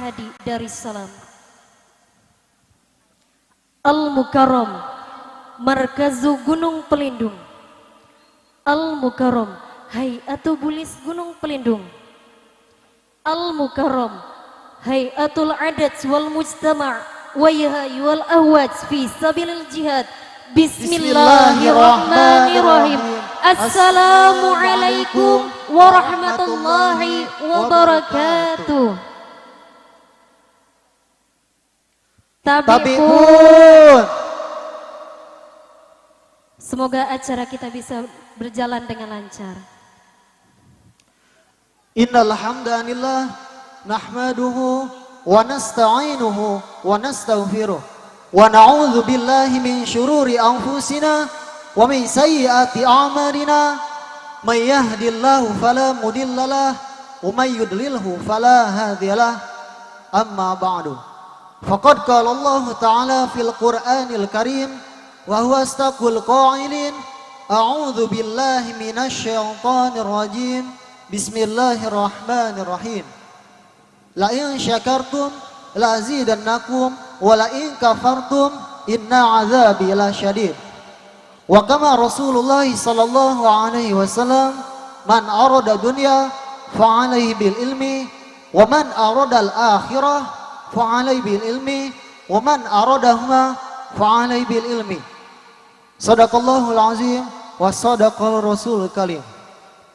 Hadi Darussalam. Al-Mukarram, Markazu Gunung Pelindung. Al-Mukarram, Hay'atu Bulis Gunung Pelindung. Al-Mukarram, Hay'atul Adat wal Mujtama' wa Yahay wal Ahwaj fi Sabilil Jihad. Bismillahirrahmanirrahim. Assalamualaikum warahmatullahi wabarakatuh. Tabi'un. Semoga acara kita bisa berjalan dengan lancar. Innal hamdalillah nahmaduhu wa nasta'inuhu wa nastaghfiruh wa na'udzu billahi min syururi anfusina wa min sayyiati a'malina may yahdihillahu fala mudhillalah wa may yudlilhu fala hadiyalah. Amma ba'du, faqad qala Allah ta'ala fil Qur'anil Karim wa huwa astaqul qailin a'udzu billahi minasy syaithanir rajim. Bismillahirrahmanirrahim. La in syakartum la azidannakum wa la in kafartum inna azabi lasyadid. Wa kama Rasulullah sallallahu alaihi wasallam, man arada dunya fa alaihi bil ilmi wa man arada al akhirah fa alaihi bil ilmi wa man aradahuma fa alaihi bil ilmi. Sadaqallahul azim wa sadaqal rasul karim.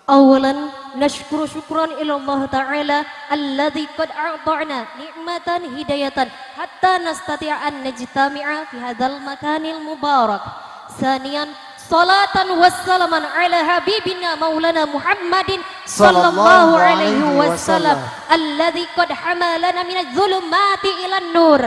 Awalan nashkuru syukran ila Allah Ta'ala alladzi qad a'ta'na ni'matan hidayatan hatta nastati'a an najtami'a fi hadzal makanil mubarak. Saniyan salatan wassalaman ala habibina maulana Muhammadin sallallahu alaihi wasallam alladzi qad hamalana minadh dhulumati ilan nur.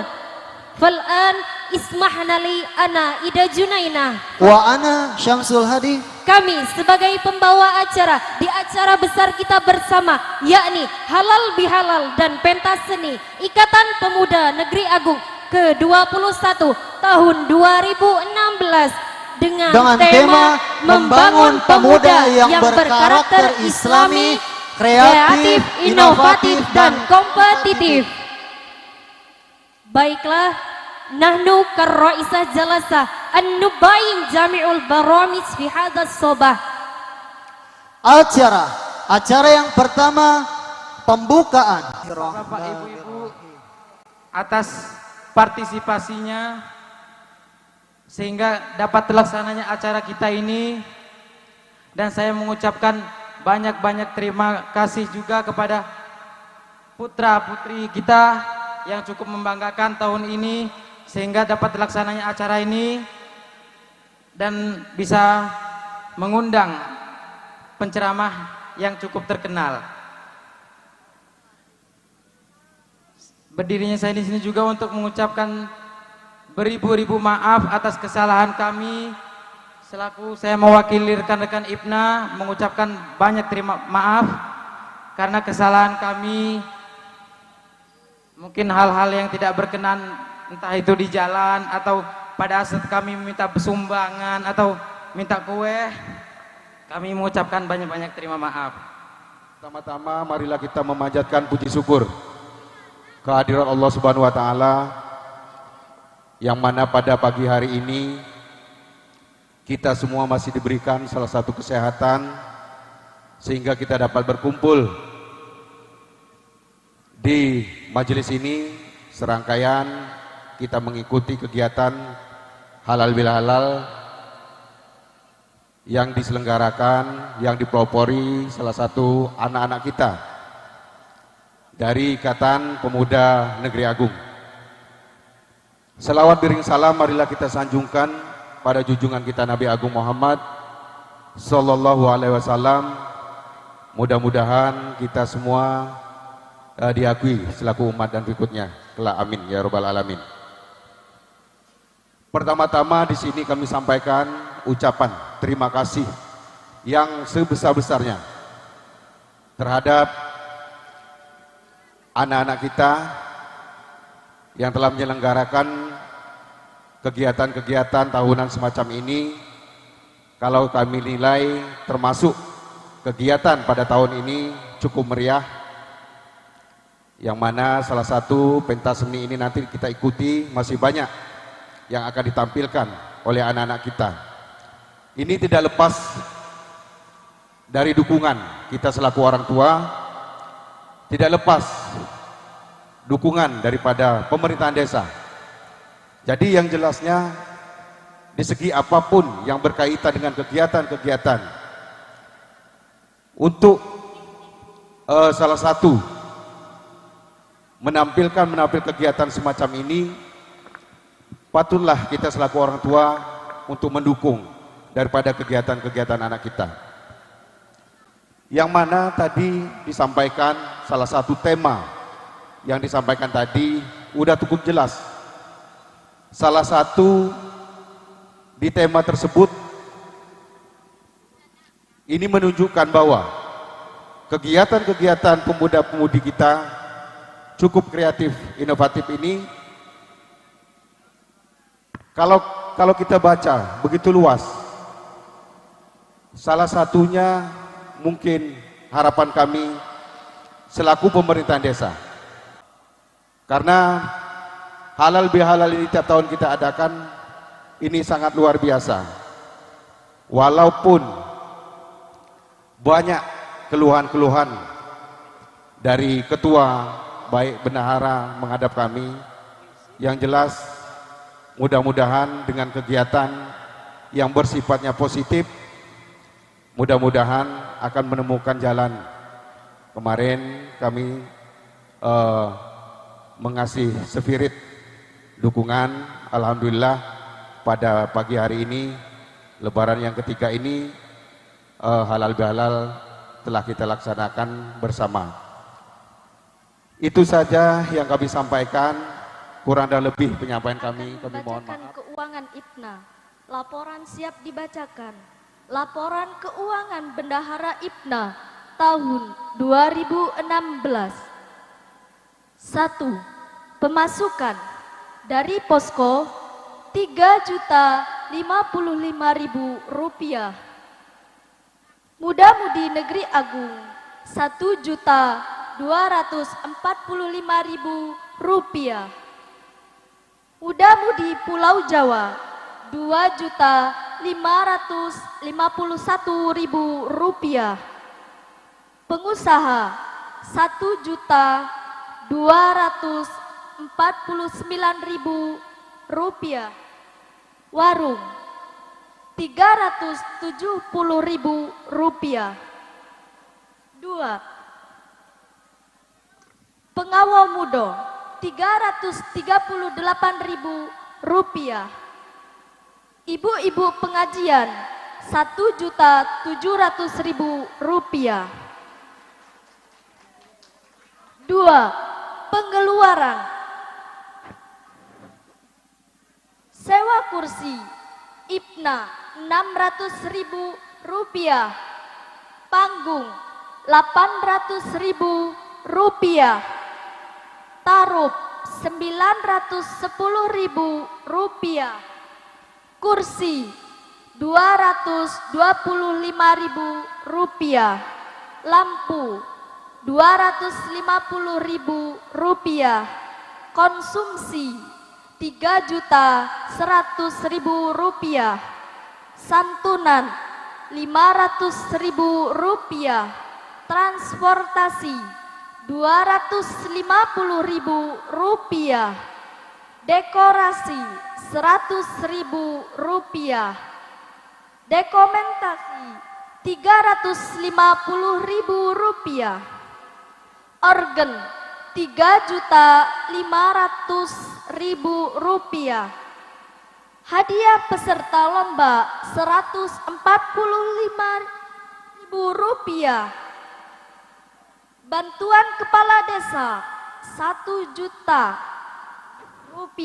Fal'an ismahna li ana Ida Junaina wa ana Syamsul Hadi. Kami sebagai pembawa acara di acara besar kita bersama, yakni Halal Bihalal dan Pentas Seni Ikatan Pemuda Negeri Agung ke-21 tahun 2016 dengan tema membangun pemuda yang berkarakter Islami, kreatif, inovatif, dan kompetitif. Baiklah, nahnu karraisah jalasah an-nubayin jami'ul baramis fi hadas sobah. Acara yang pertama, pembukaan. Bapak Ibu-ibu atas partisipasinya sehingga dapat terlaksananya acara kita ini, dan saya mengucapkan banyak-banyak terima kasih juga kepada putra-putri kita yang cukup membanggakan tahun ini sehingga dapat terlaksananya acara ini dan bisa mengundang penceramah yang cukup terkenal. Berdirinya saya di sini juga untuk mengucapkan beribu-ribu maaf atas kesalahan kami. Selaku saya mewakili rekan-rekan IPNA mengucapkan banyak terima maaf karena kesalahan kami. Mungkin hal-hal yang tidak berkenan, entah itu di jalan atau pada saat kami minta sumbangan atau minta kue, kami mengucapkan banyak-banyak terima maaf. Pertama-tama marilah kita memanjatkan puji syukur kehadiran Allah Subhanahu wa taala yang mana pada pagi hari ini kita semua masih diberikan salah satu kesehatan sehingga kita dapat berkumpul di majelis ini. Serangkaian kita mengikuti kegiatan halal bihalal yang diselenggarakan, yang dipelopori salah satu anak-anak kita dari Ikatan Pemuda Negeri Agung. Selawat bering salam marilah kita sanjungkan pada junjungan kita Nabi Agung Muhammad sallallahu alaihi wasallam. Mudah-mudahan kita semua diakui selaku umat dan berikutnya. Kelak amin ya rabbal alamin. Pertama-tama di sini kami sampaikan ucapan terima kasih yang sebesar-besarnya terhadap anak-anak kita yang telah menyelenggarakan kegiatan-kegiatan tahunan semacam ini. Kalau kami nilai termasuk kegiatan pada tahun ini cukup meriah, yang mana salah satu pentas seni ini nanti kita ikuti, masih banyak yang akan ditampilkan oleh anak-anak kita. Ini tidak lepas dari dukungan kita selaku orang tua, tidak lepas dukungan daripada pemerintahan desa. Jadi yang jelasnya di segi apapun yang berkaitan dengan kegiatan-kegiatan untuk salah satu menampilkan kegiatan semacam ini, patutlah kita selaku orang tua untuk mendukung daripada kegiatan-kegiatan anak kita. Yang mana tadi disampaikan salah satu tema yang disampaikan tadi udah cukup jelas. Salah satu di tema tersebut ini menunjukkan bahwa kegiatan-kegiatan pemuda-pemudi kita cukup kreatif, inovatif ini kalau kita baca begitu luas. Salah satunya mungkin harapan kami selaku pemerintahan desa, karena halal bihalal ini tiap tahun kita adakan, ini sangat luar biasa. Walaupun banyak keluhan-keluhan dari ketua baik bendahara menghadap kami, yang jelas mudah-mudahan dengan kegiatan yang bersifatnya positif, mudah-mudahan akan menemukan jalan. Kemarin kami mengasih spirit dukungan, alhamdulillah pada pagi hari ini lebaran yang ketiga ini halal bihalal telah kita laksanakan bersama. Itu saja yang kami sampaikan, kurang dan lebih penyampaian kami mohon maaf. Keuangan IPNA. Laporan siap dibacakan. Laporan keuangan Bendahara IPNA tahun 2016. 1. Pemasukan dari posko Rp3.055.000. Muda-mudi Negeri Agung Rp1.245.000. Muda-mudi Pulau Jawa Rp2.551.000. Pengusaha Rp1.249.000. Warung Rp370.000. 2. Pengawal muda Rp338.000. Ibu-ibu pengajian Rp1.700.000. 2. Pengeluaran sewa kursi IPNA Rp600.000. Panggung Rp800.000. Tarup Rp910.000. Kursi Rp225.000. Lampu Rp250.000. Konsumsi Rp3.100.000. Santunan Rp500.000. Transportasi Rp250.000. Dekorasi Rp100.000. Dokumentasi Rp350.000. Organ Rp3.500.000. Hadiah peserta lomba Rp145.000. Bantuan kepala desa Rp1.000.000.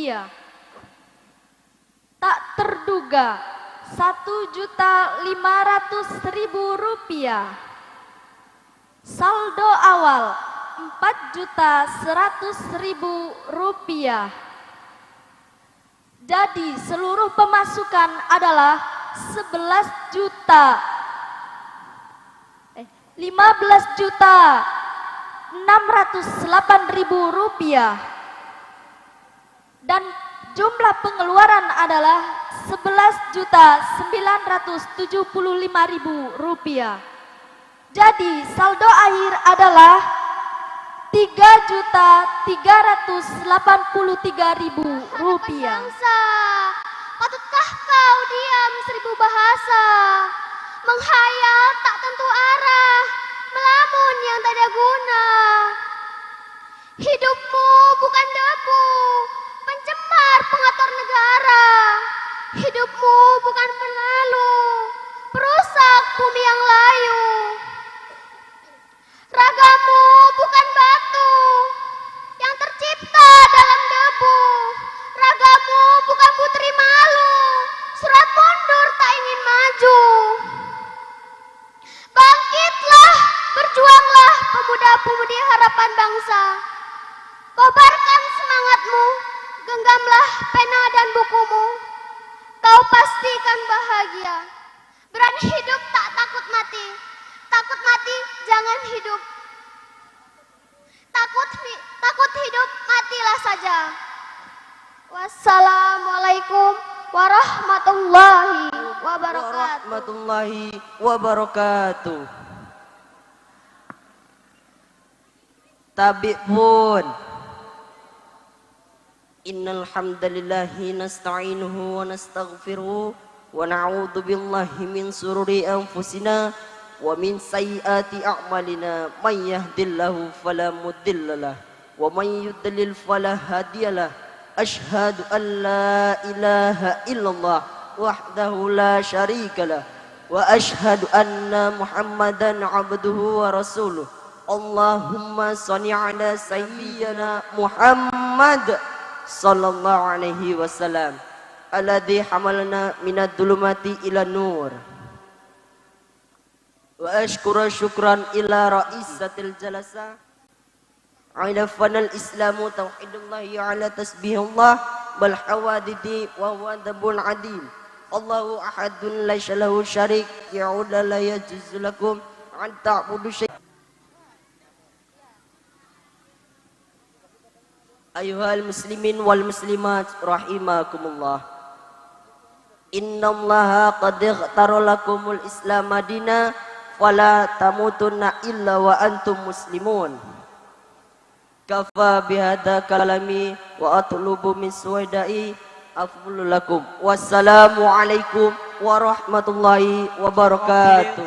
Tak terduga Rp1.500.000. Saldo awal Rp4.100.000. Jadi seluruh pemasukan adalah 15 juta Rp608.000 dan jumlah pengeluaran adalah Rp11.975.000. Jadi saldo akhir adalah Rp3.383.000. Bangsa, patutkah kau diam 1000 bahasa? Menghayal tak tentu arah, melamun yang tak ada guna. Hidupmu bukan debu, pencemar pengatur negara. Hidupmu bukan penalu, perusak bumi yang layu. Ragamu bukan batu yang tercipta dalam debu. Ragamu bukan putri malu, surat mundur tak ingin maju. Bangkitlah, berjuanglah pemuda-pemudi harapan bangsa. Kobarkan semangatmu, genggamlah pena dan bukumu. Kau pastikan bahagia. Berani hidup tak takut mati. Takut mati jangan hidup. Takut hidup matilah saja. Wassalamualaikum warahmatullahi wabarakatuh. Warahmatullahi wabarakatuh. Tabi pun. Innal hamdalillahi nasta'inuhu wa nastaghfiruhu wa na'udzu billahi min sururi anfusina wa min sayyiati a'malina may yahdihillahu fala mudhillalah wa may yudlil fala hadiyalah. Asyhadu an la ilaha illallah wahdahu la syarikalah wa asyhadu anna Muhammadan abduhu wa rasuluh. Allahumma shalli ala sayyidina Muhammad sallallahu alaihi wasallam alladhi hamalna minad dhulumati ila nur. Wa ashkura syukran ila raisatil jalasa ala fanal islamu tauhidullahi ala tasbihullah bal hawadidi wa huwa dabul adim. Allahu ahadun laisa lahu syarik ya'uda la yajuzu lakum an ta'budu syai'. Ayuhal muslimin wal muslimat rahimakumullah. Innallaha qad ikhtara lakumul islam madina fala tamutunna illa wa antum muslimun. Kafa bihadza kalami wa atlubu min suwadai afdhulu lakum. Wassalamu alaikum warahmatullahi wabarakatuh.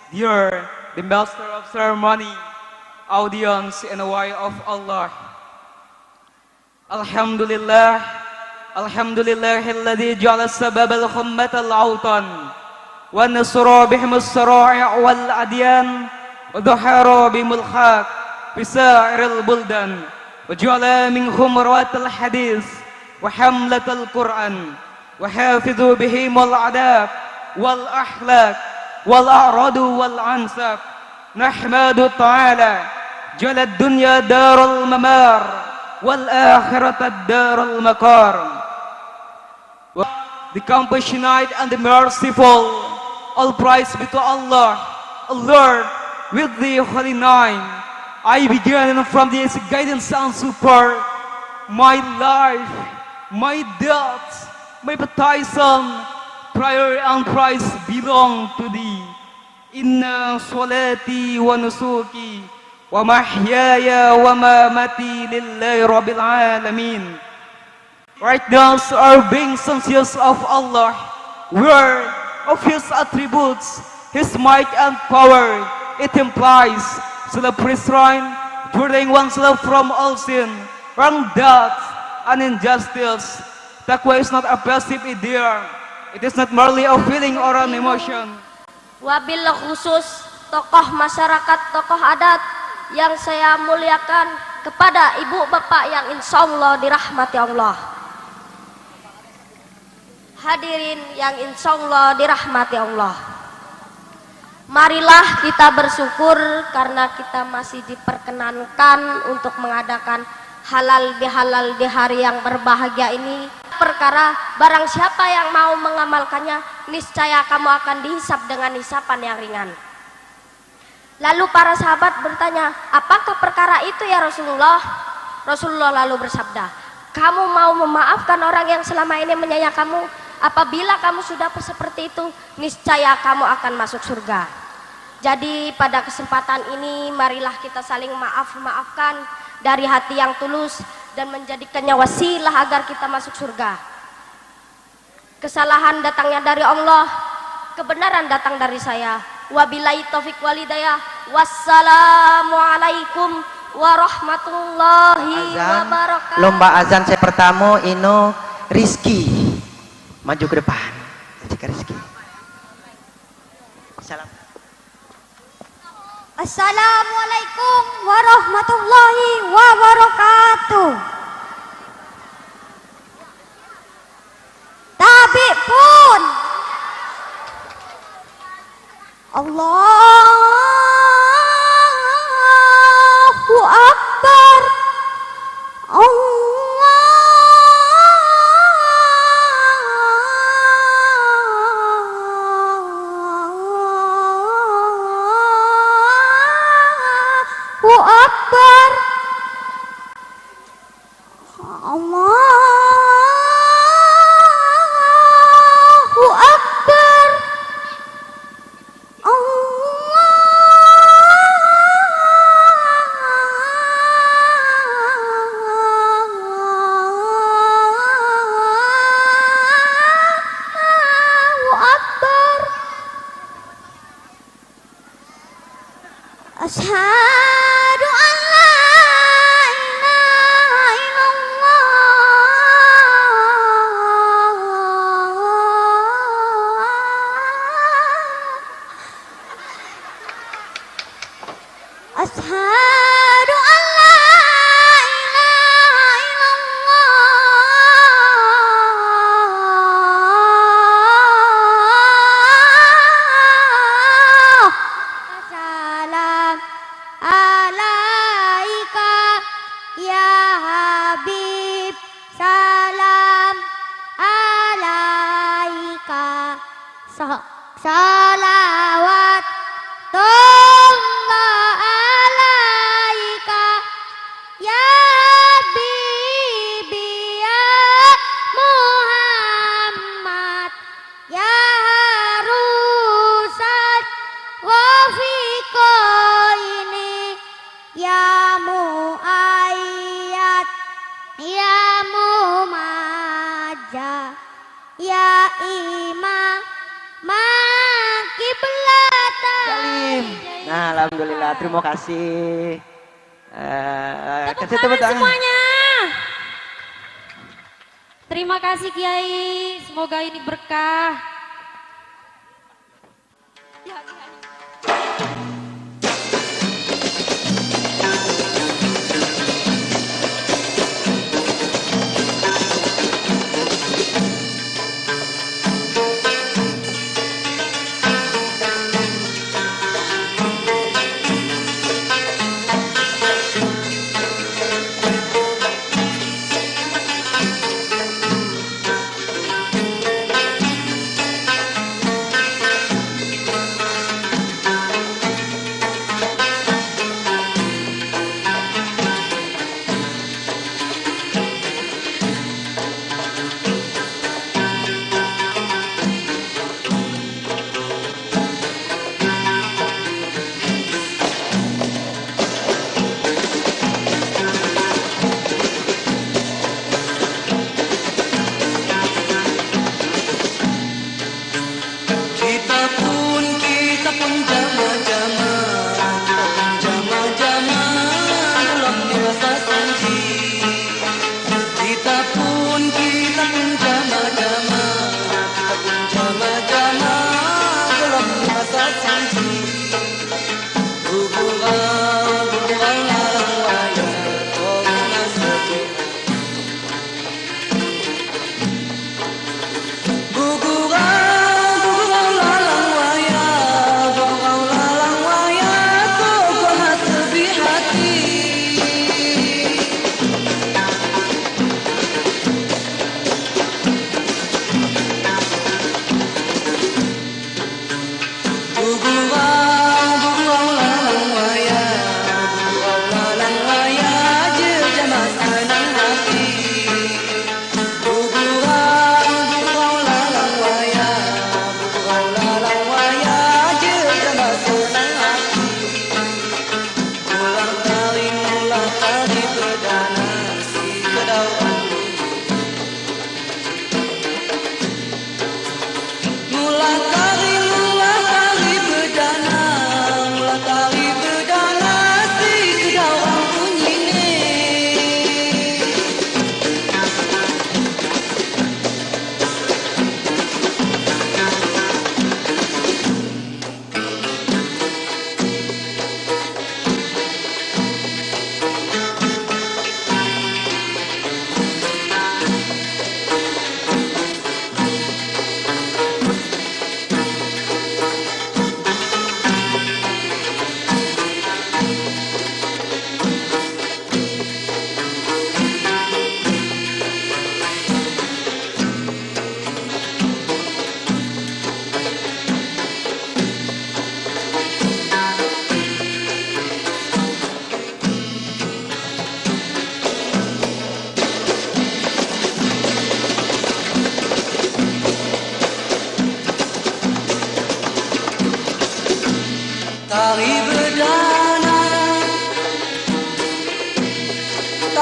Dear the master of ceremony, audience in the way of Allah. Alhamdulillah, alhamdulillahilladzi ja'ala sabab al-khummat al-awtan wa nasra bihim as-sara'i' wal adyan wa dhahara bihim al-khaq fi sa'iril buldan wa ja'ala minhum rawat al-hadith wa hamlat al-Qur'an wa hafidhu bihim al-adab wal akhlaq wal a'radu wal ansab. Nahmadu ta'ala ja'ala ad-dunya darul mamar wal akhirata darul makar. The compassionate and the merciful, all praise be to Allah, Lord, with the holy name. I begin from this guidance and support. My life, my death, my baptism, prayer and praise belong to Thee. Inna salati wa nusuki wa mahyaya wa mamati lillahi rabbil alamin. Right now our being conscious of Allah, word of His attributes, His might and power. It implies self-restraint, purging oneself from all sin, wrong death, and injustice. Taqwa is not a passive idea. It is not merely a feeling or an emotion. Wabil khusus tokoh masyarakat, tokoh adat yang saya muliakan, kepada ibu bapak yang insya Allah dirahmati Allah. Hadirin yang insya Allah dirahmati Allah. Marilah kita bersyukur karena kita masih diperkenankan untuk mengadakan halal bihalal di hari yang berbahagia ini. Perkara barang siapa yang mau mengamalkannya, niscaya kamu akan dihisap dengan hisapan yang ringan. Lalu para sahabat bertanya, apakah perkara itu ya Rasulullah? Rasulullah lalu bersabda, kamu mau memaafkan orang yang selama ini menyayang kamu? Apabila kamu sudah seperti itu, niscaya kamu akan masuk surga. Jadi pada kesempatan ini marilah kita saling maafkan dari hati yang tulus dan menjadikannya wasilah agar kita masuk surga. Kesalahan datangnya dari Allah, kebenaran datang dari saya. Wabillahi taufik walhidayah. Wassalamualaikum warahmatullahi wabarakatuh. Lomba azan saya pertama Ino Rizky maju ke depan. Jika Rizky. Assalamualaikum warahmatullahi wabarakatuh. Tabi pun Allahu Akbar. Allahu Akbar. Allahu Akbar. Allahu Akbar. Asyhadu an la ilaha illallah. Asyhadu an la ilaha illallah. Salam alaika ya Habib. Salam alaika. Salawat Tollah alaika ya Bibi ya Muhammad ya Harusat Wafiqo ini ya Muayyad ya Mumaja ya Imam Makiblatan. Nah, alhamdulillah, terima kasih. Kasih Tepuk tepuk tangan tangan. semuanya. Terima kasih Kiai, semoga ini berkah. Ya, Kiai.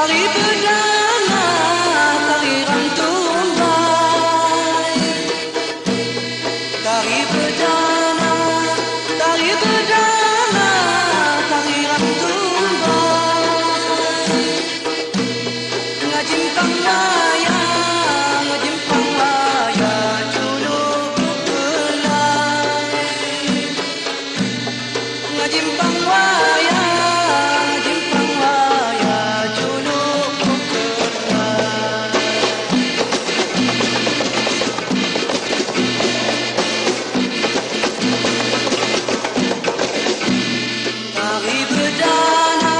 Tari berdana, tari rantun bai. Tari berdana, tari berdana, tari rantun bai. Ngajimpang waya, ngajimpang waya, culuk belai. Ngajimpang waya, ngajimpang waya, culuk belai. Tari berdana,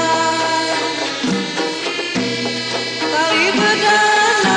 tari berdana,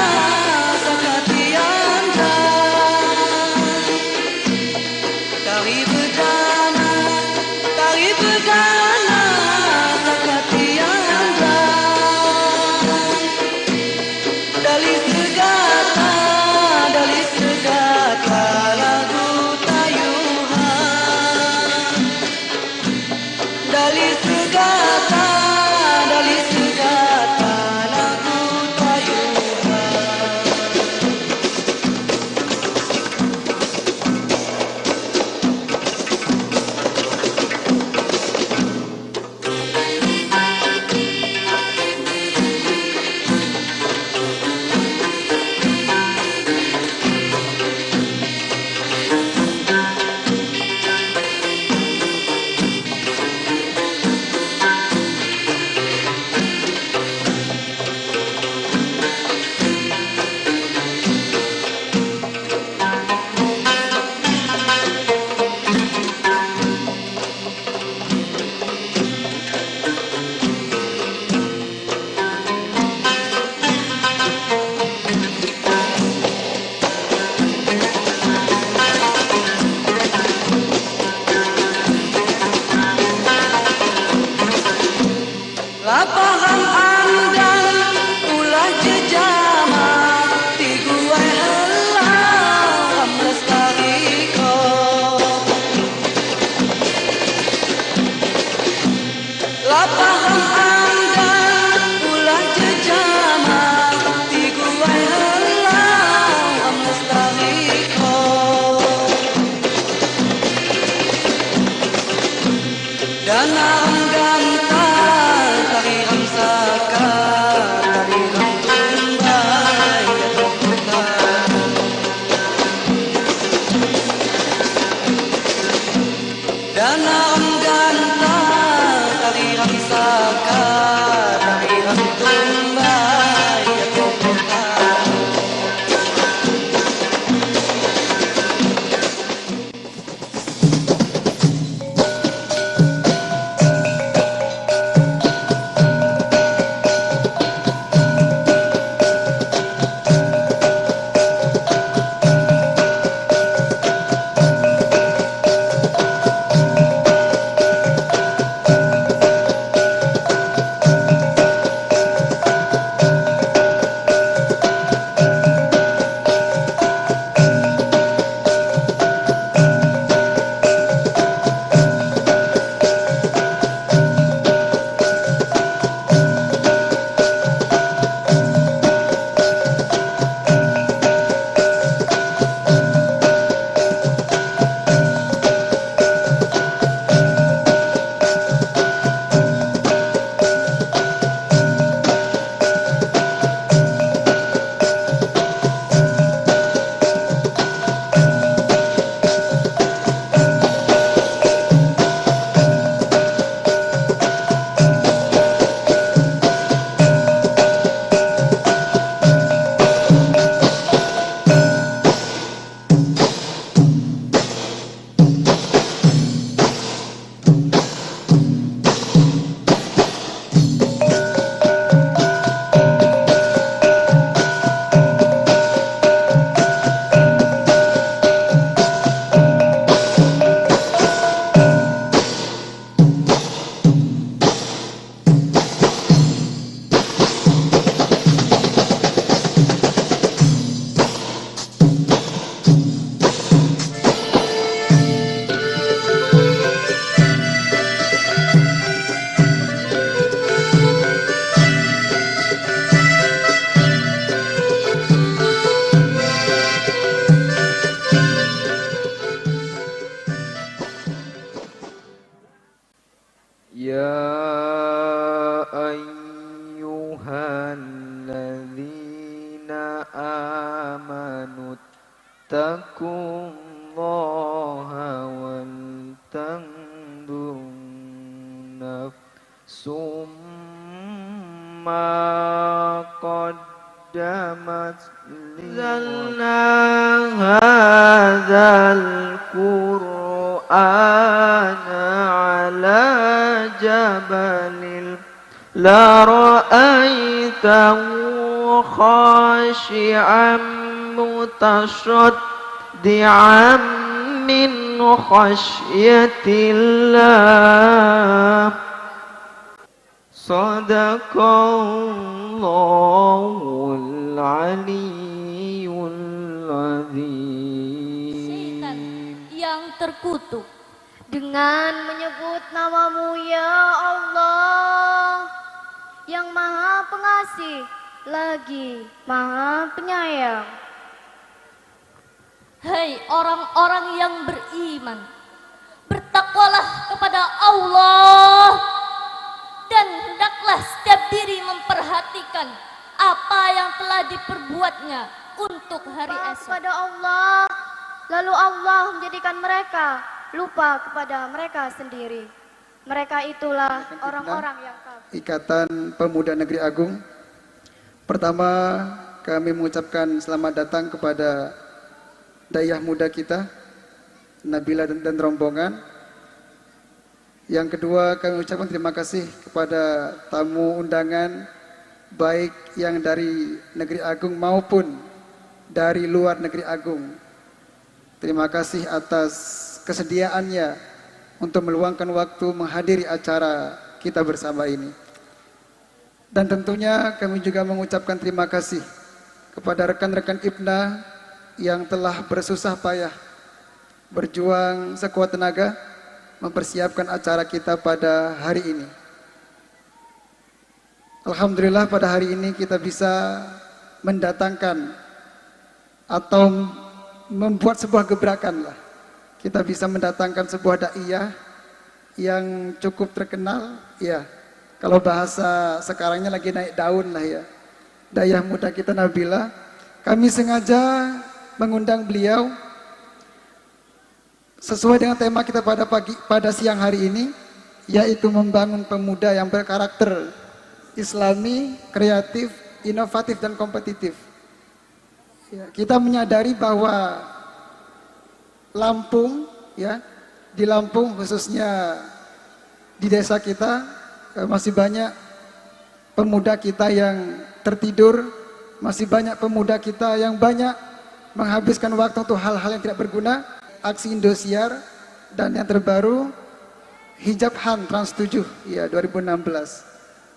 آمنوا اتقوا الله ولتنظر نفس ما قدمت نزلنا هذا القرآن على جبل لرأيته خاشعا متصدعا من خشية الله صدق الله العلي العظيم. Setan yang terkutuk Dengan menyebut namamu ya Allah, yang maha pengasih lagi maha penyayang. Hei orang-orang yang beriman, bertakwalah kepada Allah dan hendaklah setiap diri memperhatikan apa yang telah diperbuatnya untuk hari esok. Kepada Allah, lalu Allah menjadikan mereka lupa kepada mereka sendiri. Mereka itulah orang-orang yang kafir. Ikatan Pemuda Negeri Agung. Pertama, kami mengucapkan selamat datang kepada dayah muda kita, Nabila dan rombongan. Yang kedua, kami ucapkan terima kasih kepada tamu undangan, baik yang dari Negeri Agung maupun dari luar Negeri Agung. Terima kasih atas kesediaannya untuk meluangkan waktu menghadiri acara kita bersama ini. Dan tentunya kami juga mengucapkan terima kasih kepada rekan-rekan IPNA yang telah bersusah payah berjuang sekuat tenaga mempersiapkan acara kita pada hari ini. Alhamdulillah pada hari ini kita bisa mendatangkan atau membuat sebuah gebrakan lah. Kita bisa mendatangkan sebuah daiyah yang cukup terkenal, ya. Kalau bahasa sekarangnya lagi naik daun lah ya. Dayah muda kita Nabila. Kami sengaja mengundang beliau sesuai dengan tema kita pada siang hari ini, yaitu membangun pemuda yang berkarakter Islami, kreatif, inovatif dan kompetitif. Ya, kita menyadari bahwa Lampung, ya, di Lampung khususnya di desa kita masih banyak pemuda kita yang tertidur, masih banyak pemuda kita yang banyak menghabiskan waktu untuk hal-hal yang tidak berguna. Aksi Indosiar dan yang terbaru Hijab Han Trans 7 ya 2016.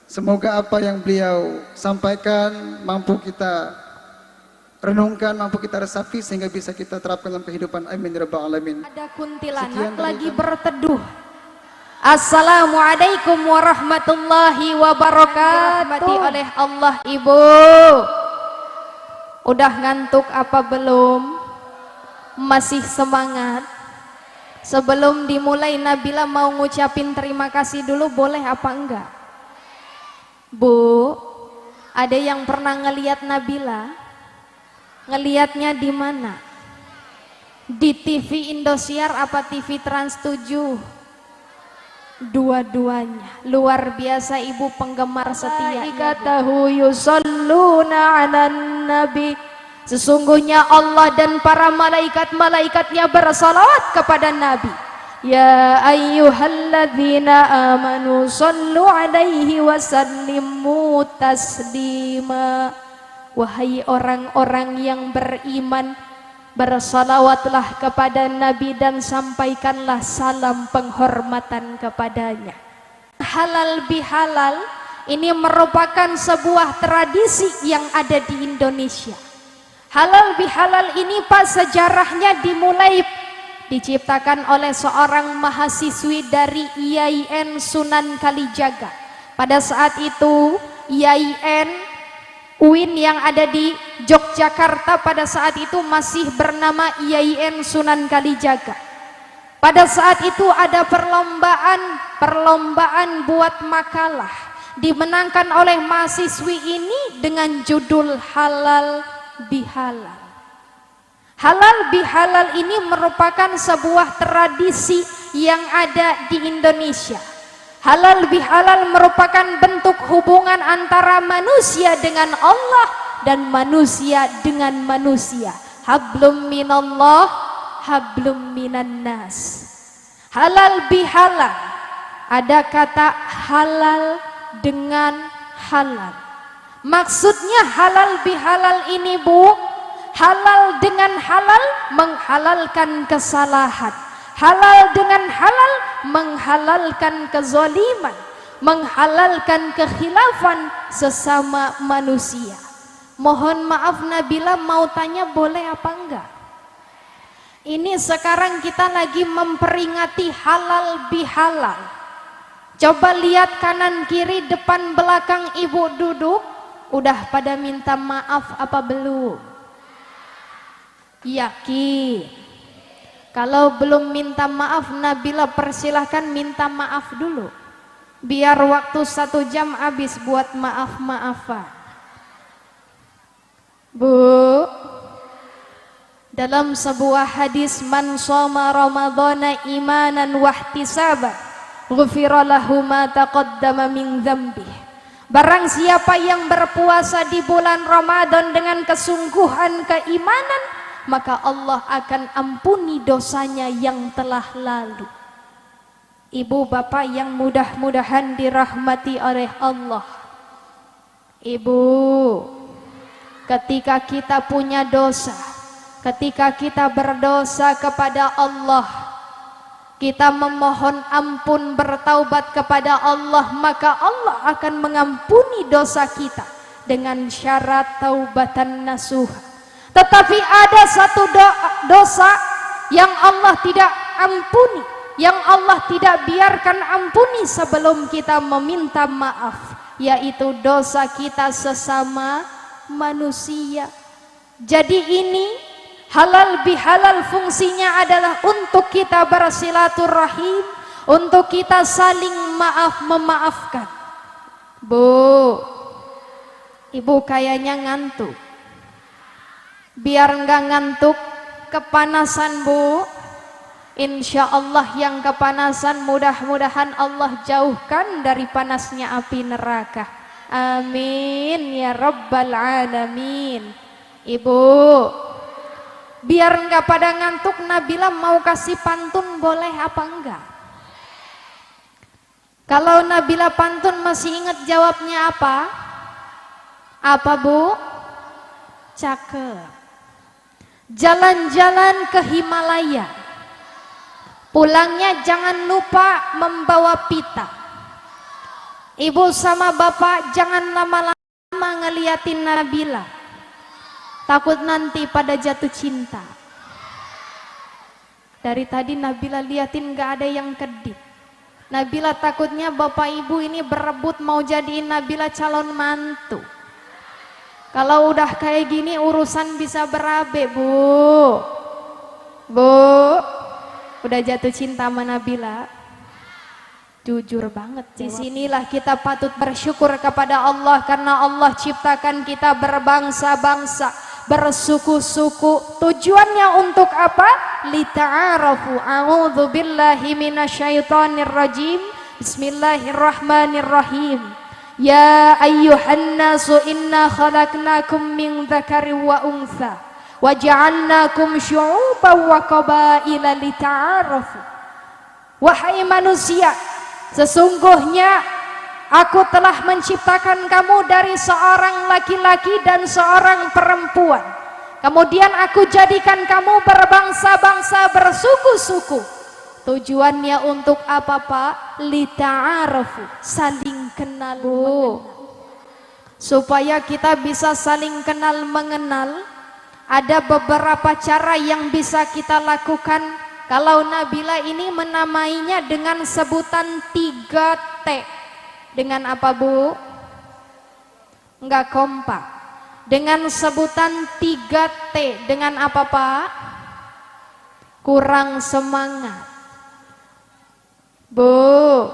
Semoga apa yang beliau sampaikan mampu kita renungkan, mampu kita resapi sehingga bisa kita terapkan dalam kehidupan. Amin ya rabbal alamin. Ada kuntilanak lagi berteduh. Assalamualaikum warahmatullahi wabarakatuh. Dirahmati oleh Allah. Ibu udah ngantuk apa belum? Masih semangat? Sebelum dimulai Nabila mau ngucapin terima kasih dulu, boleh apa enggak? Bu, ada yang pernah ngelihat Nabila? Ngelihatnya di mana? Di TV Indosiar apa TV Trans 7? Dua-duanya. Luar biasa ibu penggemar setia. Ikatahu yusalluna 'alan nabi. Sesungguhnya Allah dan para malaikat-malaikatnya bersalawat kepada Nabi. Ya ayyuhalladzina amanu sallu 'alaihi wa sallimu taslima. Wahai orang-orang yang beriman, bersalawatlah kepada Nabi dan sampaikanlah salam penghormatan kepadanya. Halal bihalal ini merupakan sebuah tradisi yang ada di Indonesia. Halal bihalal ini Pak, sejarahnya dimulai diciptakan oleh seorang mahasiswi dari IAIN Sunan Kalijaga. Pada saat itu IAIN UIN yang ada di Yogyakarta pada saat itu masih bernama IAIN Sunan Kalijaga. Pada saat itu ada perlombaan buat makalah dimenangkan oleh mahasiswi ini dengan judul halal bihalal. Halal bihalal ini merupakan sebuah tradisi yang ada di Indonesia. Halal bihalal merupakan bentuk hubungan antara manusia dengan Allah dan manusia dengan manusia. Hablum minallah, hablum minan nas. Halal bihalal, ada kata halal dengan halal. Maksudnya halal bihalal ini, Bu, halal dengan halal menghalalkan kesalahan. Halal dengan halal menghalalkan kezaliman, menghalalkan kekhilafan sesama manusia. Mohon maaf Nabila, mau tanya boleh apa enggak? Ini sekarang kita lagi memperingati halal bihalal. Coba lihat kanan kiri depan belakang ibu duduk, udah pada minta maaf apa belum? Yakin? Kalau belum minta maaf, Nabila persilahkan minta maaf dulu. Biar waktu 1 jam habis buat maaf-maafan. Bu, dalam sebuah hadis, man shoma ramadhana imanan wahtisaban, ghufira lahu ma taqaddama min dzambih. Barang siapa yang berpuasa di bulan Ramadan dengan kesungguhan keimanan, maka Allah akan ampuni dosanya yang telah lalu. Ibu bapak yang mudah-mudahan dirahmati oleh Allah. Ibu, ketika kita punya dosa, ketika kita berdosa kepada Allah, kita memohon ampun, bertaubat kepada Allah, maka Allah akan mengampuni dosa kita dengan syarat taubatan nasuha. Tetapi ada satu dosa yang Allah tidak ampuni, yang Allah tidak biarkan ampuni sebelum kita meminta maaf, yaitu dosa kita sesama manusia. Jadi ini halal bihalal fungsinya adalah untuk kita bersilaturahim, untuk kita saling maaf memaafkan. Bu, ibu kayaknya ngantuk. Biar enggak ngantuk, kepanasan Bu, insya Allah yang kepanasan mudah-mudahan Allah jauhkan dari panasnya api neraka. Amin ya rabbal alamin. Ibu, biar enggak pada ngantuk, Nabila mau kasih pantun boleh apa enggak? Kalau Nabila pantun masih ingat jawabnya apa? Apa Bu? Cakep. Jalan-jalan ke Himalaya, pulangnya jangan lupa membawa pita. Ibu sama bapak jangan lama-lama ngeliatin Nabila, takut nanti pada jatuh cinta. Dari tadi Nabila liatin gak ada yang kedip. Nabila takutnya bapak ibu ini berebut mau jadiin Nabila calon mantu. Kalau udah kayak gini urusan bisa berabe, Bu. Bu, udah jatuh cinta sama Nabila? Jujur banget. Di sinilah kita patut bersyukur kepada Allah, karena Allah ciptakan kita berbangsa-bangsa, bersuku-suku. Tujuannya untuk apa? Lita'arafu. A'udzu billahi minasyaitonir rajim. Bismillahirrahmanirrahim. Ya ayyuhan nasu inna khalaqnakum min dzakari wa untha wa ja'alnakum syu'uban wa qabaila lita'arafu. Wahai manusia, sesungguhnya aku telah menciptakan kamu dari seorang laki-laki dan seorang perempuan. Kemudian aku jadikan kamu berbangsa-bangsa, bersuku-suku. Tujuannya untuk apa Pak? Lita'arafu, saling kenal mengenal. Supaya kita bisa saling kenal mengenal, ada beberapa cara yang bisa kita lakukan. Kalau Nabila ini menamainya dengan sebutan 3T. Dengan apa Bu? Enggak kompak. Dengan sebutan 3T. Dengan apa Pak? Kurang semangat. Bu,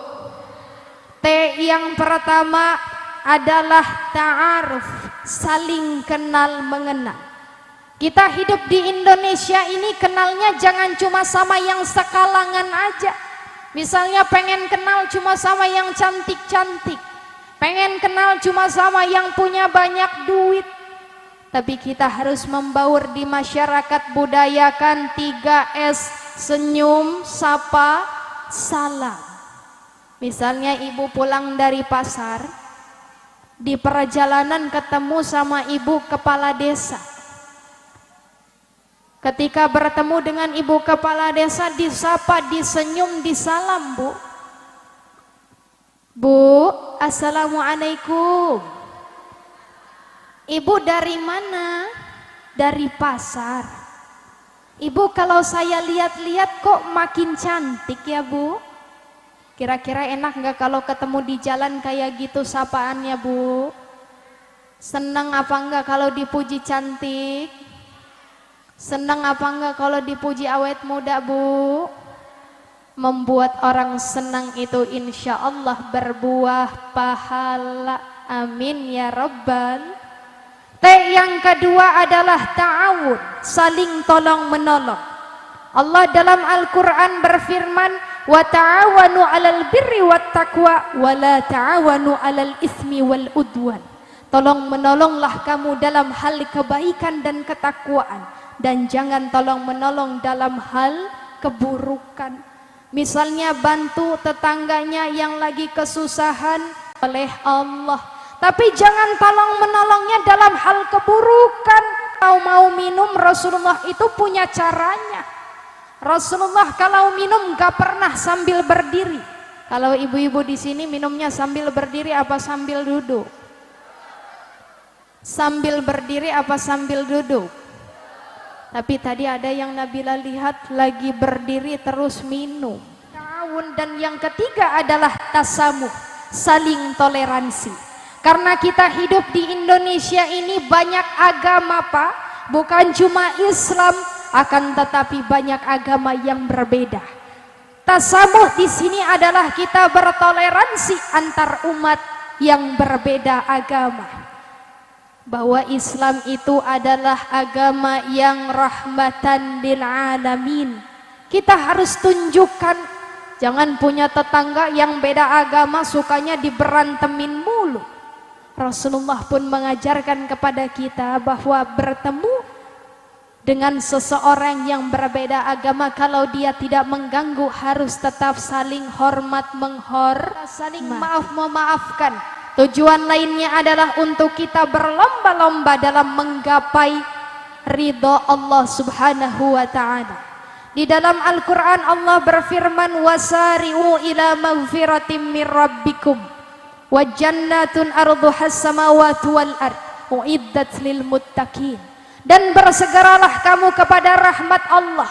T yang pertama adalah ta'aruf, saling kenal mengenal. Kita hidup di Indonesia ini kenalnya jangan cuma sama yang sekalangan aja. Misalnya pengen kenal cuma sama yang cantik-cantik, pengen kenal cuma sama yang punya banyak duit. Tapi kita harus membaur di masyarakat, budayakan 3S, senyum, sapa, salam. Misalnya ibu pulang dari pasar, di perjalanan ketemu sama ibu kepala desa. Ketika bertemu dengan ibu kepala desa, disapa, disenyum, disalam, Bu. Bu, assalamualaikum. Ibu dari mana? Dari pasar. Ibu, kalau saya lihat-lihat kok makin cantik ya, Bu? Kira-kira enak nggak kalau ketemu di jalan kayak gitu sapaannya, Bu? Senang apa enggak kalau dipuji cantik? Senang apa enggak kalau dipuji awet muda, Bu? Membuat orang senang itu insya Allah berbuah pahala. Amin ya Rabbal. Yang kedua adalah ta'awun, saling tolong menolong. Allah dalam Al-Quran berfirman, wa ta'awanu 'alal birri wat taqwa wa la ta'awanu 'alal ismi wal udwan. Tolong menolonglah kamu dalam hal kebaikan dan ketakwaan, dan jangan tolong menolong dalam hal keburukan. Misalnya bantu tetangganya yang lagi kesusahan oleh Allah, tapi jangan tolong menolongnya dalam hal keburukan. Kalau mau minum, Rasulullah itu punya caranya. Rasulullah kalau minum gak pernah sambil berdiri. Kalau ibu-ibu di sini minumnya sambil berdiri apa sambil duduk? Sambil berdiri apa sambil duduk? Tapi tadi ada yang Nabila lihat lagi berdiri terus minum. Ta'awun. Dan yang ketiga adalah tasamuh, saling toleransi. Karena kita hidup di Indonesia ini banyak agama, Pak. Bukan cuma Islam, akan tetapi banyak agama yang berbeda. Tasamuh di sini adalah kita bertoleransi antar umat yang berbeda agama. Bahwa Islam itu adalah agama yang rahmatan lil alamin. Kita harus tunjukkan, jangan punya tetangga yang beda agama sukanya diberantemin mulu. Rasulullah pun mengajarkan kepada kita bahwa bertemu dengan seseorang yang berbeda agama, kalau dia tidak mengganggu harus tetap saling hormat, saling maaf memaafkan. Tujuan lainnya adalah untuk kita berlomba-lomba dalam menggapai ridha Allah Subhanahu wa taala. Di dalam Al-Qur'an Allah berfirman, wasari'u ila maghfiratin mir rabbikum wa jannatun arduhas samawati wal ard uiddat lil muttaqin. Dan bersegeralah kamu kepada rahmat Allah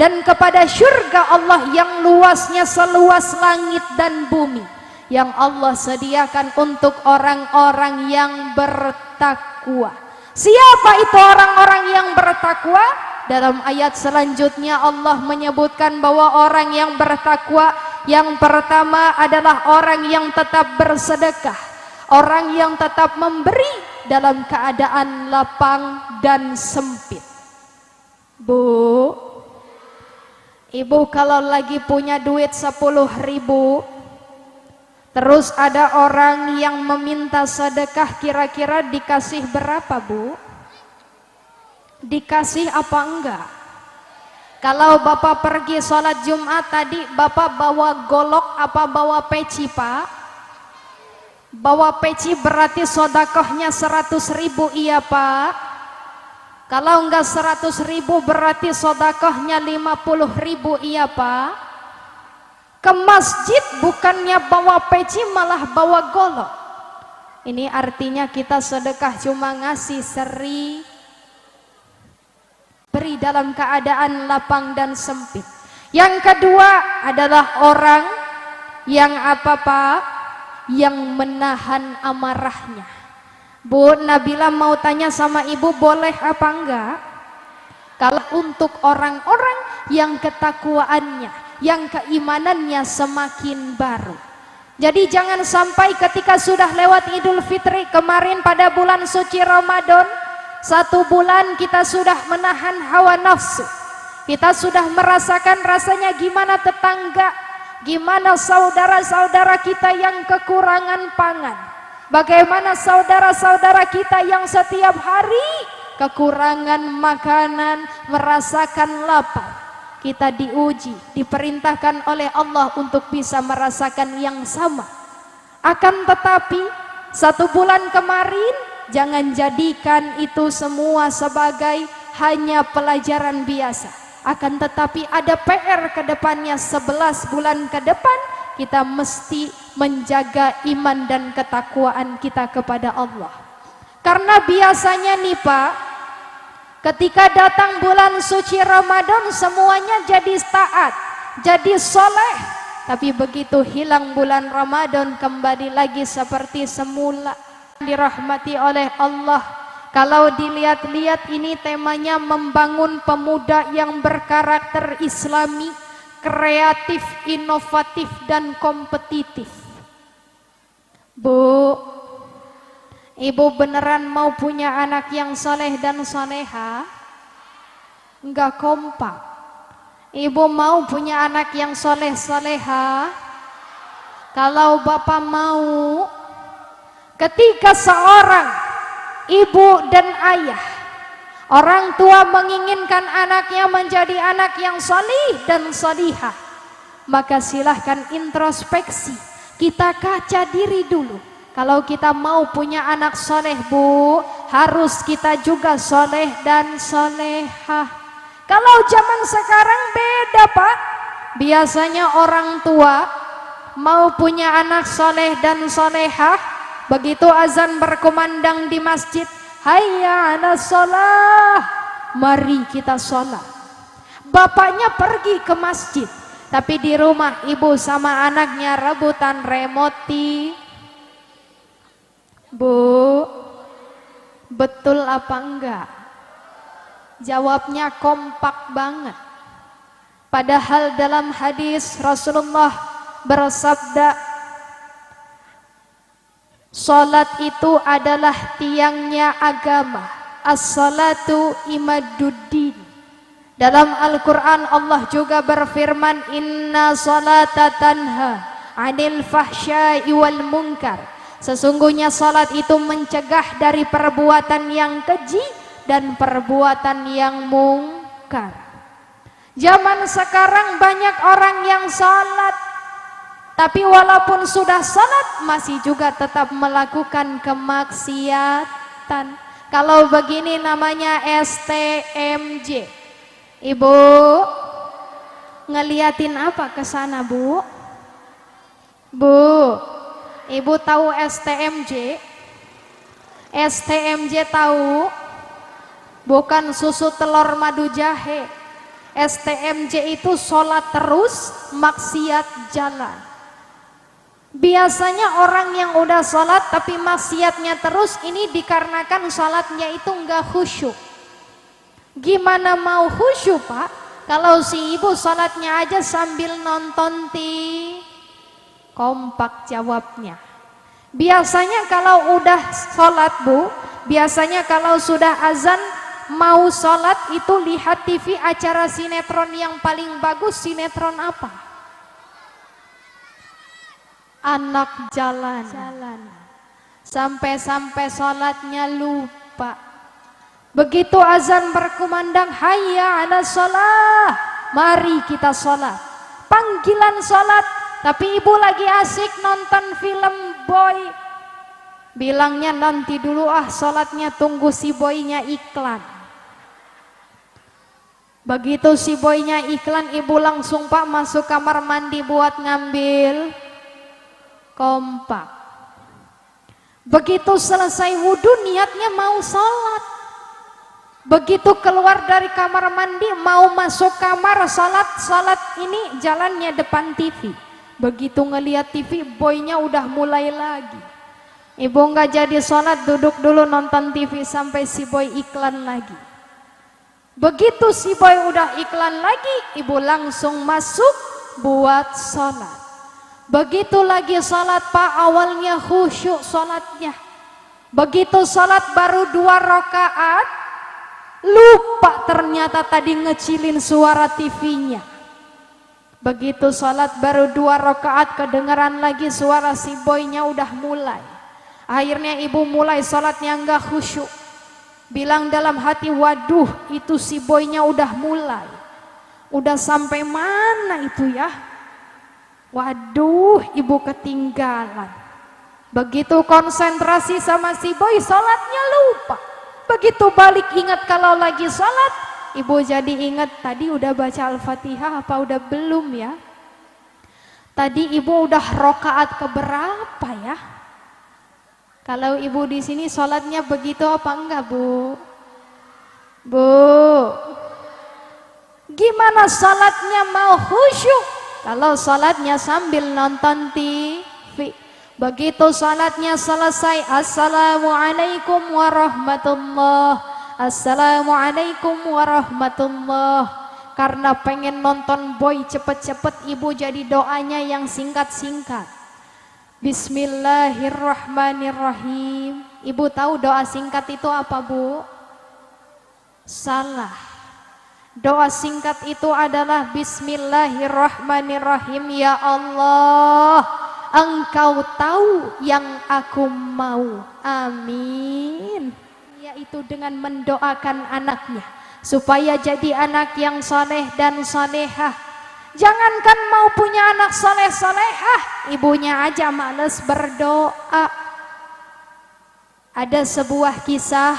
dan kepada syurga Allah yang luasnya seluas langit dan bumi, yang Allah sediakan untuk orang-orang yang bertakwa. Siapa itu orang-orang yang bertakwa? Dalam ayat selanjutnya Allah menyebutkan bahwa orang yang bertakwa yang pertama adalah orang yang tetap bersedekah, orang yang tetap memberi dalam keadaan lapang dan sempit. Bu, ibu kalau lagi punya duit 10.000, terus ada orang yang meminta sedekah, kira-kira dikasih berapa, Bu? Dikasih apa enggak? Kalau Bapak pergi sholat Jumat tadi, Bapak bawa golok apa bawa peci, Pak? Bawa peci berarti sodakohnya 100.000, iya Pak? Kalau enggak 100.000 berarti sodakohnya 50.000, iya Pak? Ke masjid bukannya bawa peci malah bawa golok. Ini artinya kita sedekah cuma ngasih seri, beri dalam keadaan lapang dan sempit. Yang kedua adalah orang yang apa, Pak? Yang menahan amarahnya. Bu, Nabila mau tanya sama ibu, boleh apa enggak? Kalau untuk orang-orang yang ketakwaannya, yang keimanannya semakin baru. Jadi jangan sampai ketika sudah lewat Idul Fitri kemarin pada bulan suci Ramadan, 1 bulan kita sudah menahan hawa nafsu. Kita sudah merasakan rasanya gimana tetangga, gimana saudara-saudara kita yang kekurangan pangan. Bagaimana saudara-saudara kita yang setiap hari kekurangan makanan, merasakan lapar. Kita diuji, diperintahkan oleh Allah untuk bisa merasakan yang sama. Akan tetapi 1 bulan kemarin, jangan jadikan itu semua sebagai hanya pelajaran biasa. Akan tetapi ada PR ke depannya. 11 bulan ke depan kita mesti menjaga iman dan ketakwaan kita kepada Allah. Karena biasanya nih Pak, ketika datang bulan suci Ramadan semuanya jadi taat, jadi soleh. Tapi begitu hilang bulan Ramadan kembali lagi seperti semula. Dirahmati oleh Allah. Kalau dilihat-lihat ini temanya membangun pemuda yang berkarakter Islami, kreatif, inovatif, dan kompetitif. Bu, Ibu beneran mau punya anak yang soleh dan soleha? Enggak kompak. Ibu mau punya anak yang soleh soleha? Kalau Bapak mau, ketika seorang ibu dan ayah, orang tua menginginkan anaknya menjadi anak yang solih dan solihah, maka silahkan introspeksi. Kita kaca diri dulu. Kalau kita mau punya anak soleh Bu, harus kita juga soleh dan solehah. Kalau zaman sekarang beda Pak. Biasanya orang tua mau punya anak soleh dan solehah, begitu azan berkumandang di masjid, hayya 'alas shalah, mari kita sholat. Bapaknya pergi ke masjid, tapi di rumah ibu sama anaknya rebutan remote. Bu, betul apa enggak? Jawabnya kompak banget. Padahal dalam hadis Rasulullah bersabda, salat itu adalah tiangnya agama. As-salatu imaduddin. Dalam Al-Quran Allah juga berfirman, inna salata tanha 'anil fahsya'i wal munkar. Sesungguhnya salat itu mencegah dari perbuatan yang keji dan perbuatan yang mungkar. Zaman sekarang banyak orang yang salat, tapi walaupun sudah salat masih juga tetap melakukan kemaksiatan. Kalau begini namanya STMJ. Ibu ngeliatin apa ke sana, Bu? Bu, Ibu tahu STMJ? STMJ tahu? Bukan susu telur madu jahe. STMJ itu sholat terus, maksiat jalan. Biasanya orang yang udah sholat tapi maksiatnya terus, ini dikarenakan sholatnya itu enggak khusyuk. Gimana mau khusyuk Pak? Kalau si ibu sholatnya aja sambil nonton kompak jawabnya. Biasanya kalau udah sholat Bu, biasanya kalau sudah azan mau sholat itu lihat TV acara sinetron yang paling bagus. Sinetron apa? Anak jalan. Sampai-sampai sholatnya lupa. Begitu azan berkumandang, hayya 'alas shalah, mari kita sholat. Panggilan sholat, tapi ibu lagi asik nonton film boy. Bilangnya nanti dulu sholatnya, tunggu si boynya iklan. Begitu si boynya iklan, ibu langsung Pak masuk kamar mandi buat ngambil kompak. Begitu selesai wudhu niatnya mau sholat. Begitu keluar dari kamar mandi mau masuk kamar sholat ini jalannya depan TV. Begitu ngelihat TV boynya udah mulai lagi. Ibu nggak jadi sholat, duduk dulu nonton TV sampai si boy iklan lagi. Begitu si boy udah iklan lagi, ibu langsung masuk buat sholat. Begitu lagi sholat Pak, awalnya khusyuk sholatnya. Begitu sholat baru 2 rakaat, lupa ternyata tadi ngecilin suara TV-nya. Begitu sholat baru 2 rakaat, kedengaran lagi suara si boynya udah mulai. Akhirnya ibu mulai sholatnya enggak khusyuk. Bilang dalam hati, waduh itu si boynya udah mulai. Udah sampai mana itu ya? Waduh, ibu ketinggalan. Begitu konsentrasi sama si boy, sholatnya lupa. Begitu balik ingat kalau lagi sholat, ibu jadi ingat tadi udah baca Al-Fatihah apa udah belum ya? Tadi ibu udah rakaat keberapa ya? Kalau ibu di sini sholatnya begitu apa enggak, Bu? Bu, gimana sholatnya mau khusyuk? Kalau sholatnya sambil nonton TV, begitu sholatnya selesai, Assalamualaikum warahmatullah, Assalamualaikum warahmatullah. Karena pengen nonton boy cepet-cepet, ibu jadi doanya yang singkat-singkat. Bismillahirrahmanirrahim. Ibu tahu doa singkat itu apa, Bu? Salah. Doa singkat itu adalah Bismillahirrahmanirrahim. Ya Allah, Engkau tahu yang aku mau. Amin. Yaitu dengan mendoakan anaknya supaya jadi anak yang soleh dan solehah. Jangankan mau punya anak soleh solehah, ibunya aja males berdoa. Ada sebuah kisah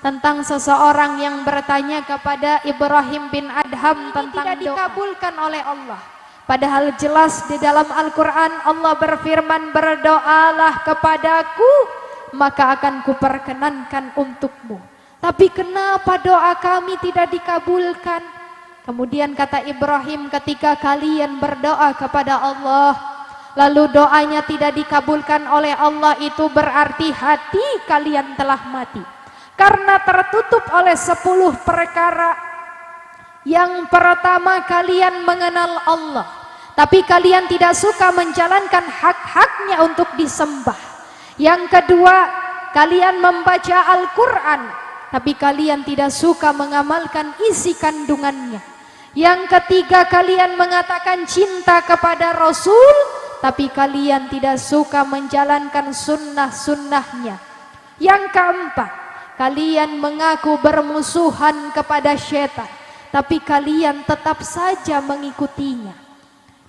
tentang seseorang yang bertanya kepada Ibrahim bin Adham tentang tidak dikabulkan oleh Allah. Padahal jelas di dalam Al-Quran Allah berfirman, berdoalah kepadaku maka akan kuperkenankan untukmu. Tapi kenapa doa kami tidak dikabulkan? Kemudian kata Ibrahim, ketika kalian berdoa kepada Allah lalu doanya tidak dikabulkan oleh Allah, itu berarti hati kalian telah mati. Karena tertutup oleh 10 perkara. Yang pertama, kalian mengenal Allah, tapi kalian tidak suka menjalankan hak-haknya untuk disembah. Yang kedua, kalian membaca Al-Quran, tapi kalian tidak suka mengamalkan isi kandungannya. Yang ketiga, kalian mengatakan cinta kepada Rasul, tapi kalian tidak suka menjalankan sunnah-sunnahnya. Yang keempat, kalian mengaku bermusuhan kepada syaitan, tapi kalian tetap saja mengikutinya.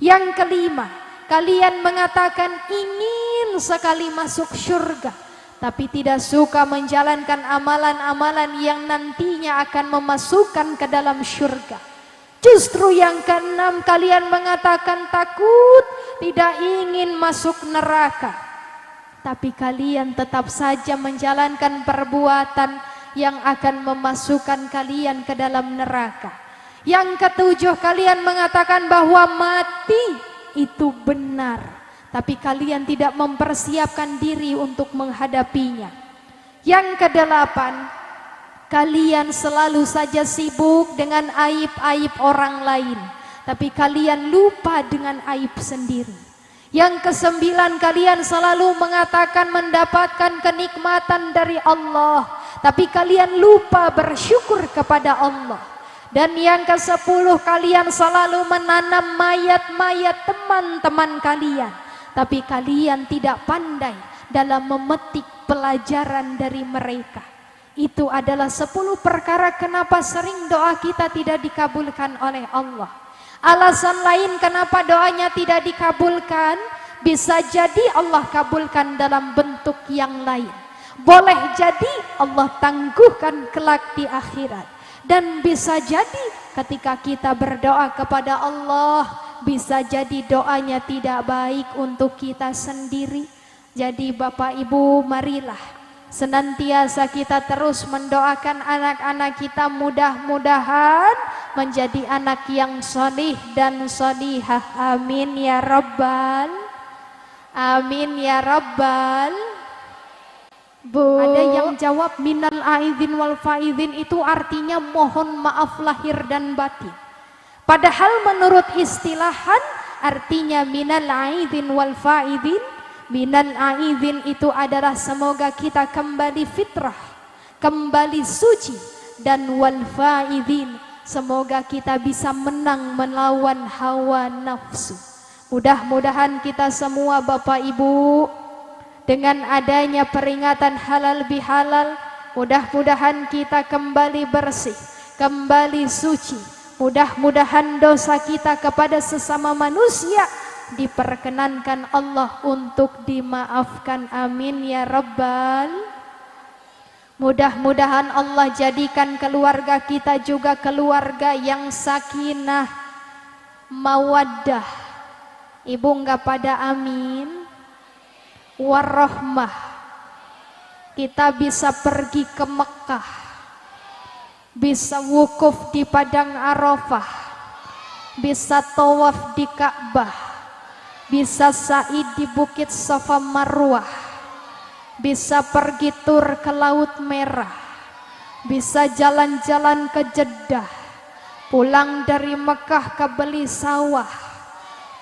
Yang kelima, kalian mengatakan ingin sekali masuk surga, tapi tidak suka menjalankan amalan-amalan yang nantinya akan memasukkan ke dalam surga. Justru yang keenam, kalian mengatakan takut, tidak ingin masuk neraka, tapi kalian tetap saja menjalankan perbuatan yang akan memasukkan kalian ke dalam neraka. Yang ketujuh, kalian mengatakan bahwa mati itu benar, tapi kalian tidak mempersiapkan diri untuk menghadapinya. Yang kedelapan, kalian selalu saja sibuk dengan aib-aib orang lain, tapi kalian lupa dengan aib sendiri. Yang kesembilan, kalian selalu mengatakan mendapatkan kenikmatan dari Allah, tapi kalian lupa bersyukur kepada Allah. Dan yang ke-10, kalian selalu menanam mayat-mayat teman-teman kalian, tapi kalian tidak pandai dalam memetik pelajaran dari mereka. Itu adalah 10 perkara kenapa sering doa kita tidak dikabulkan oleh Allah. Alasan lain kenapa doanya tidak dikabulkan, bisa jadi Allah kabulkan dalam bentuk yang lain. Boleh jadi Allah tangguhkan kelak di akhirat. Dan bisa jadi ketika kita berdoa kepada Allah, bisa jadi doanya tidak baik untuk kita sendiri. Jadi Bapak Ibu, marilah senantiasa kita terus mendoakan anak-anak kita, mudah-mudahan menjadi anak yang solih dan solihah. Amin ya Rabbal, amin ya Rabbal. Bu, ada yang jawab minal aidin wal faidin itu artinya mohon maaf lahir dan batin. Padahal menurut istilahan artinya minal aidin wal faidin Minal aidin itu adalah semoga kita kembali fitrah, kembali suci, dan wal faidin, semoga kita bisa menang melawan hawa nafsu. Mudah-mudahan kita semua Bapak Ibu, dengan adanya peringatan halal bihalal, mudah-mudahan kita kembali bersih, kembali suci. Mudah-mudahan dosa kita kepada sesama manusia diperkenankan Allah untuk dimaafkan. Amin ya Rabbal. Mudah-mudahan Allah jadikan keluarga kita juga keluarga yang sakinah, mawaddah. Ibu enggak pada amin? Warahmah. Kita bisa pergi ke Mekah, bisa wukuf di Padang Arafah, bisa tawaf di Ka'bah, bisa sa'i di Bukit Safa Marwah, bisa pergi tur ke Laut Merah, bisa jalan-jalan ke Jeddah, pulang dari Mekah ke beli sawah,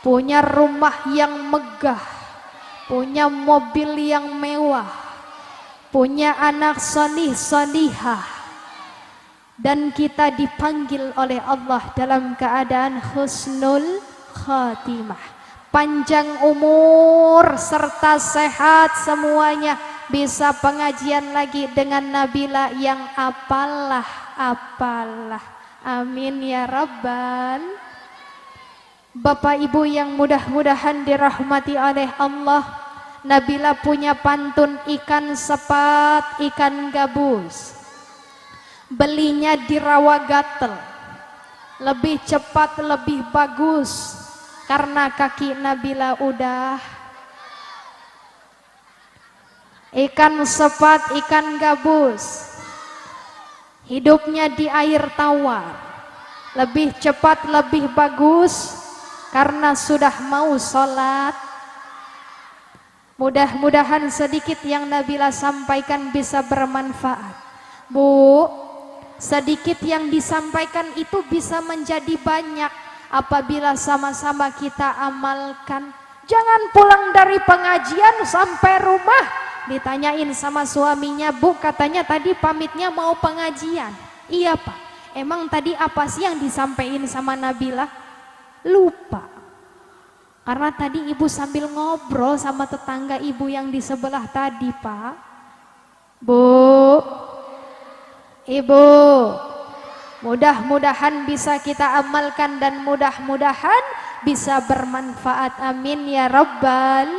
punya rumah yang megah, punya mobil yang mewah, punya anak solih solihah, dan kita dipanggil oleh Allah dalam keadaan husnul khatimah, panjang umur serta sehat semuanya, bisa pengajian lagi dengan Nabila yang apalah. Amin ya Rabbal. Bapak Ibu yang mudah-mudahan dirahmati oleh Allah, Nabila punya pantun ikan sepat, ikan gabus. Belinya di Rawagatel, lebih cepat, lebih bagus, karena kaki Nabila udah. Ikan sepat, ikan gabus, hidupnya di air tawar, lebih cepat, lebih bagus, karena sudah mau sholat. Mudah-mudahan sedikit yang Nabila sampaikan bisa bermanfaat. Bu, sedikit yang disampaikan itu bisa menjadi banyak apabila sama-sama kita amalkan. Jangan pulang dari pengajian sampai rumah ditanyain sama suaminya, Bu katanya tadi pamitnya mau pengajian. Iya Pak, emang tadi apa sih yang disampaikan sama Nabila? Lupa, karena tadi ibu sambil ngobrol sama tetangga ibu yang di sebelah tadi Pak. Bu, Ibu, mudah-mudahan bisa kita amalkan dan mudah-mudahan bisa bermanfaat. Amin ya Rabbal.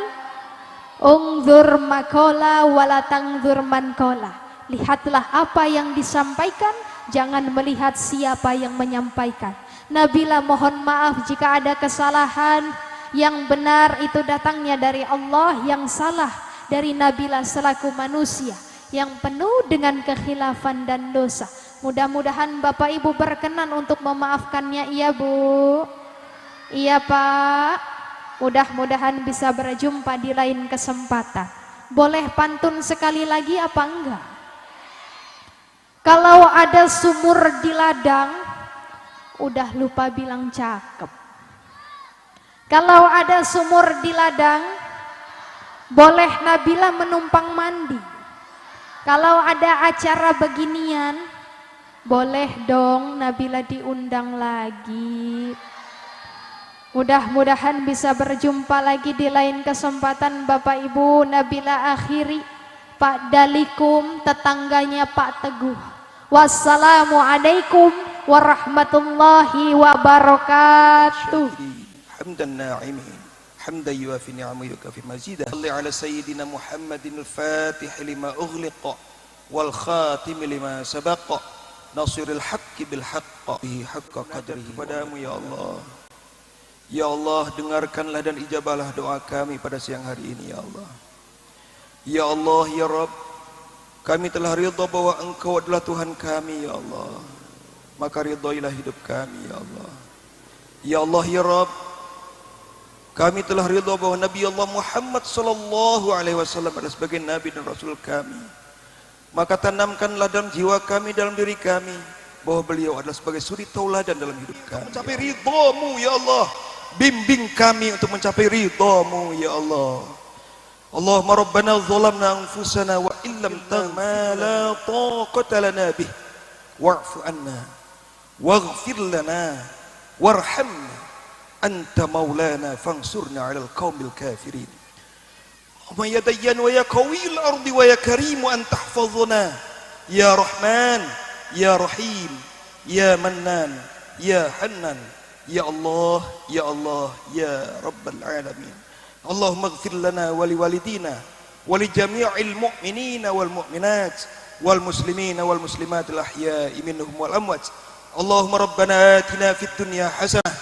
Ungzur makola wala tangzur mankola. Lihatlah apa yang disampaikan, jangan melihat siapa yang menyampaikan. Nabila mohon maaf jika ada kesalahan. Yang benar itu datangnya dari Allah, yang salah dari Nabila selaku manusia yang penuh dengan kekhilafan dan dosa. Mudah-mudahan Bapak Ibu berkenan untuk memaafkannya. Iya Bu, iya Pak. Mudah-mudahan bisa berjumpa di lain kesempatan. Boleh pantun sekali lagi apa enggak? Kalau ada sumur di ladang, udah lupa bilang cakep. Kalau ada sumur di ladang, boleh Nabila menumpang mandi. Kalau ada acara beginian, boleh dong Nabila diundang lagi. Mudah-mudahan bisa berjumpa lagi di lain kesempatan. Bapak Ibu, Nabila akhiri Pak Dalikum, tetangganya Pak Teguh. Wassalamualaikum warahmatullahi wabarakatuh. حمد الناعمين حمدا يوافي نعمه ويكافئ مزيدا صل على سيدنا محمد الفاتح لما أغلق والخاتم لما سبق ناصر الحق بالحق به حق قدره. Kepadamu ya Allah, ya Allah, dengarkanlah dan ijabahlah doa kami pada siang hari ini ya Allah. Ya Allah ya Rabb, kami telah ridha bahwa Engkau adalah Tuhan kami ya Allah, maka ridhailah hidup kami ya Allah. Ya Allah ya Rabb, kami telah ridha bahwa Nabi Allah Muhammad sallallahu alaihi wasallam adalah sebagai nabi dan rasul kami. Maka tanamkanlah dalam jiwa kami, dalam diri kami, bahwa beliau adalah sebagai suri tauladan dalam hidup kami. Mencapai ridha-Mu ya Allah. Bimbing kami untuk mencapai ridha-Mu ya Allah. اللهم ربنا ظلمنا أنفسنا وإن لم تغفر ما لا طاقة لنا به واعف عنا واغفر لنا وارحمنا أنت مولانا فانصرنا على القوم الكافرين اللهم يا ديان ويا قوي الأرض ويا كريم أن تحفظنا يا رحمن يا رحيم يا منان يا حنان يا الله يا الله يا رب العالمين اللهم اغفر لنا ولوالدينا ولجميع المؤمنين والمؤمنات والمسلمين والمسلمات الأحياء منهم والأموات اللهم ربنا آتنا في الدنيا حسنة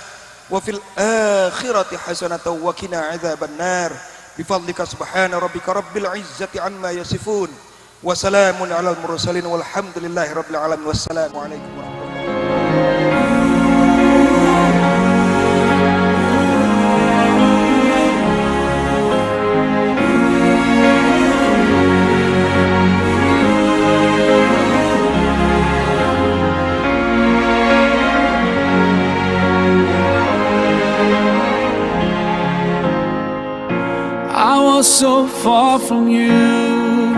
وفي الآخرة حسنة وقنا عذاب النار بفضلك سبحان ربك رب العزة عما يصفون وسلام على المرسلين والحمد لله رب العالمين والسلام عليكم ورحمة الله. I was so far from you,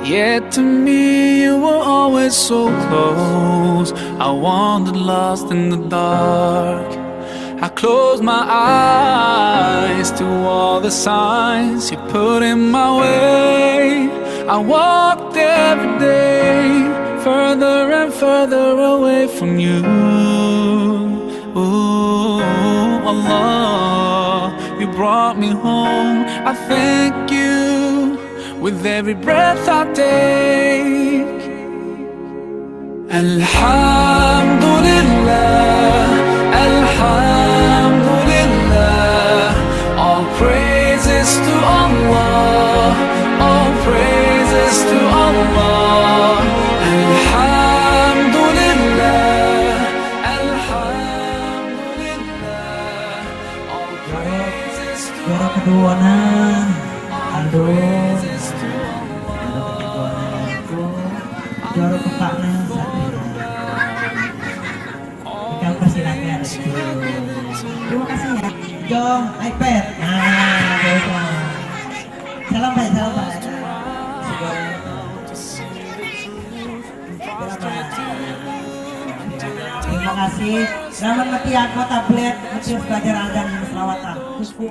yet to me you were always so close. I wandered lost in the dark. I closed my eyes to all the signs you put in my way. I walked every day further and further away from you. Ooh, Allah, you brought me home. I thank you with every breath I take. Alhamdulillah, Alhamdulillah. All praises to Allah, all praises to Allah. Alhamdulillah, Alhamdulillah. All praises to Juara kedua nan, Aldo. Juara keempat nan, Satria. Kita persilakan. Terima kasih ya. Jom iPad. Salam baik, salam baik. Terima kasih. Selamat mati aku tablet, mati belajar azan dan selawatan. Kusku.